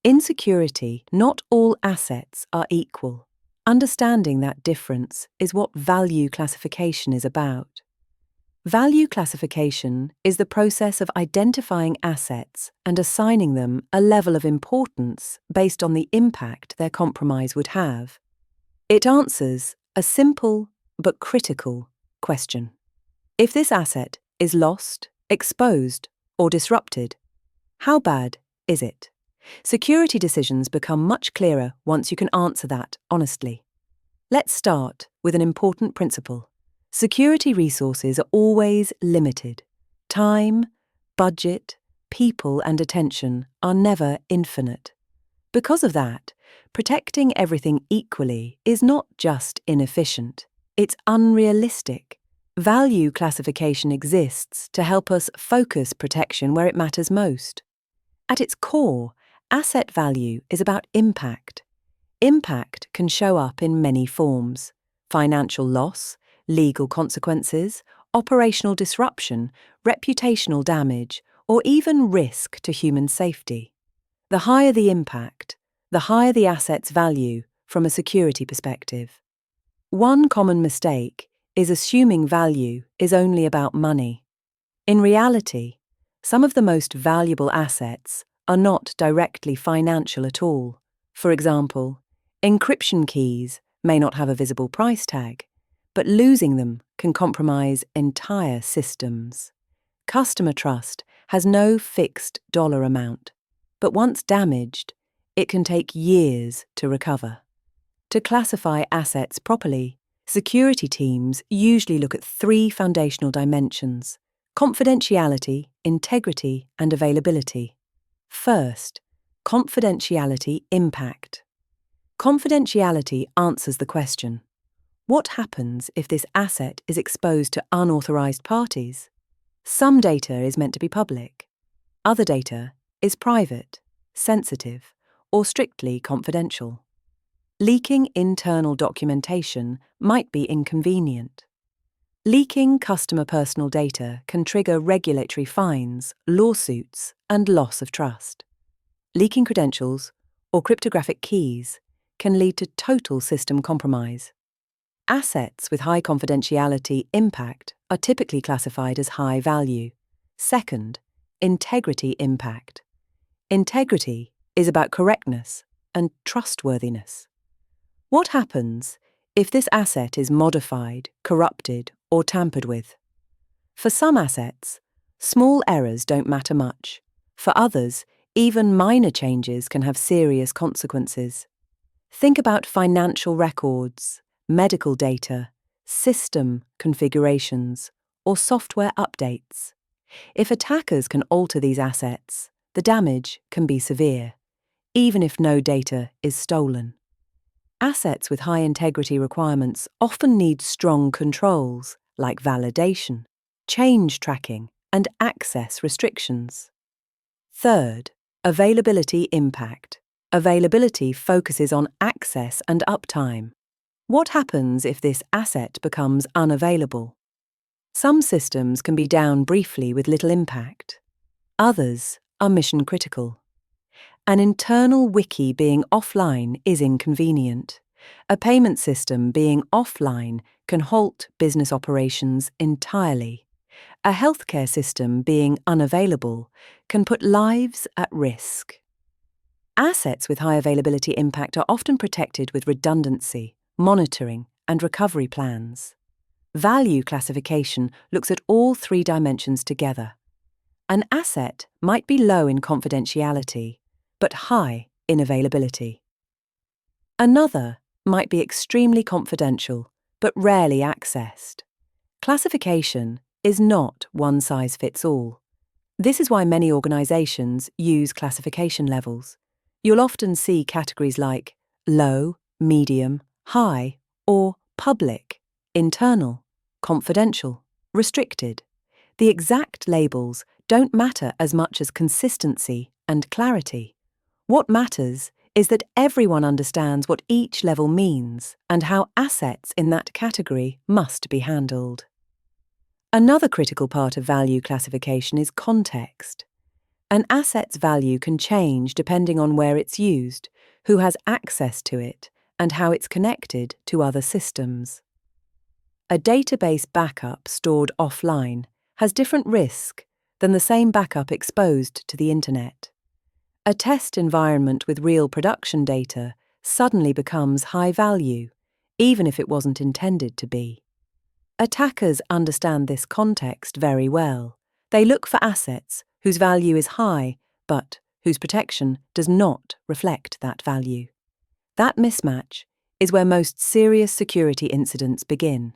In security, not all assets are equal. Understanding that difference is what value classification is about. Value classification is the process of identifying assets and assigning them a level of importance based on the impact their compromise would have. It answers a simple but critical question. If this asset is lost, exposed, or disrupted, how bad is it? Security decisions become much clearer once you can answer that honestly. Let's start with an important principle. Security resources are always limited. Time, budget, people, and attention are never infinite. Because of that, protecting everything equally is not just inefficient, it's unrealistic. Value classification exists to help us focus protection where it matters most. At its core, asset value is about impact. Impact can show up in many forms: financial loss, legal consequences, operational disruption, reputational damage, or even risk to human safety. The higher the impact, the higher the asset's value from a security perspective. One common mistake is assuming value is only about money. In reality, some of the most valuable assets are not directly financial at all. For example, encryption keys may not have a visible price tag, but losing them can compromise entire systems. Customer trust has no fixed dollar amount, but once damaged, it can take years to recover. To classify assets properly, security teams usually look at three foundational dimensions: confidentiality, integrity, and availability. First, confidentiality impact. Confidentiality answers the question: what happens if this asset is exposed to unauthorized parties? Some data is meant to be public. Other data is private, sensitive, or strictly confidential. Leaking internal documentation might be inconvenient. Leaking customer personal data can trigger regulatory fines, lawsuits, and loss of trust. Leaking credentials or cryptographic keys can lead to total system compromise. Assets with high confidentiality impact are typically classified as high value. Second, integrity impact. Integrity is about correctness and trustworthiness. What happens if this asset is modified, corrupted, or tampered with? For some assets, small errors don't matter much. For others, even minor changes can have serious consequences. Think about financial records, medical data, system configurations, or software updates. If attackers can alter these assets, the damage can be severe, even if no data is stolen. Assets with high integrity requirements often need strong controls like validation, change tracking, and access restrictions. Third, availability impact. Availability focuses on access and uptime. What happens if this asset becomes unavailable? Some systems can be down briefly with little impact. Others are mission critical. An internal wiki being offline is inconvenient. A payment system being offline can halt business operations entirely. A healthcare system being unavailable can put lives at risk. Assets with high availability impact are often protected with redundancy, monitoring, and recovery plans. Value classification looks at all three dimensions together. An asset might be low in confidentiality, but high in availability. Another might be extremely confidential, but rarely accessed. Classification is not one size fits all. This is why many organizations use classification levels. You'll often see categories like low, medium, high, or public, internal, confidential, restricted. The exact labels don't matter as much as consistency and clarity. What matters is that everyone understands what each level means and how assets in that category must be handled. Another critical part of value classification is context. An asset's value can change depending on where it's used, who has access to it, and how it's connected to other systems. A database backup stored offline has different risk than the same backup exposed to the internet. A test environment with real production data suddenly becomes high value, even if it wasn't intended to be. Attackers understand this context very well. They look for assets whose value is high, but whose protection does not reflect that value. That mismatch is where most serious security incidents begin.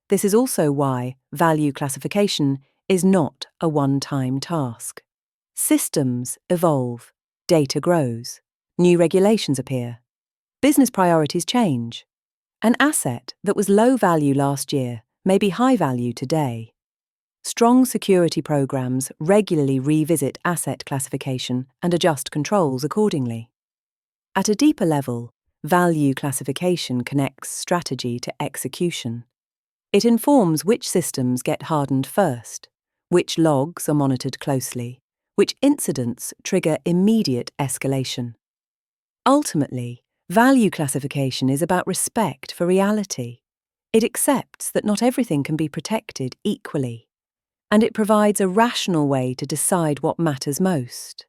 This is also why value classification is not a one-time task. Systems evolve, data grows, new regulations appear, business priorities change. An asset that was low value last year may be high value today. Strong security programs regularly revisit asset classification and adjust controls accordingly. At a deeper level, value classification connects strategy to execution. It informs which systems get hardened first, which logs are monitored closely, which incidents trigger immediate escalation. Ultimately, value classification is about respect for reality. It accepts that not everything can be protected equally, and it provides a rational way to decide what matters most.